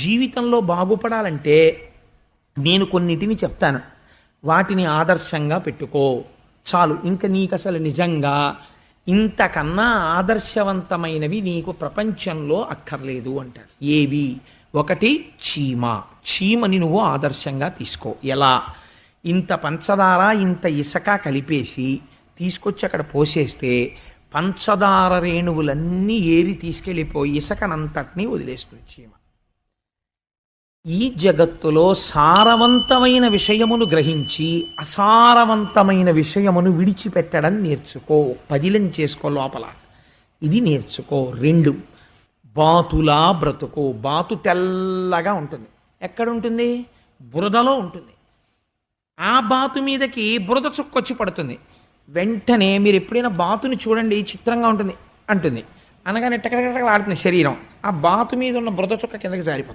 జీవితంలో బాగుపడాలంటే నేను కొన్నిటిని చెప్తాను, వాటిని ఆదర్శంగా పెట్టుకో చాలు. ఇంక నీకు అసలు నిజంగా ఇంతకన్నా ఆదర్శవంతమైనవి నీకు ప్రపంచంలో అక్కర్లేదు అంటాడు. ఏవి? ఒకటి చీమ. చీమని నువ్వు ఆదర్శంగా తీసుకో. ఎలా? ఇంత పంచదార ఇంత ఇసక కలిపేసి తీసుకొచ్చి అక్కడ పోసేస్తే పంచదార రేణువులన్నీ ఏరి తీసుకెళ్ళిపోయి ఇసకనంతటినీ వదిలేస్తుంది చీమ. ఈ జగత్తులో సారవంతమైన విషయమును గ్రహించి అసారవంతమైన విషయమును విడిచిపెట్టడం నేర్చుకో. పదిలం చేసుకో లోపల. ఇది నేర్చుకో. 2, బాతులా బ్రతుకు. బాతు తెల్లగా ఉంటుంది. ఎక్కడుంటుంది? బురదలో ఉంటుంది. ఆ బాతు మీదకి బురద చుక్కొచ్చి పడుతుంది. వెంటనే మీరు ఎప్పుడైనా బాతుని చూడండి, చిత్రంగా ఉంటుంది అంటుంది, అనగానే టకటకటకలాడుతుంది శరీరం. ఆ బాతు మీద ఉన్న బురద చుక్క కిందకి జారిపోతుంది.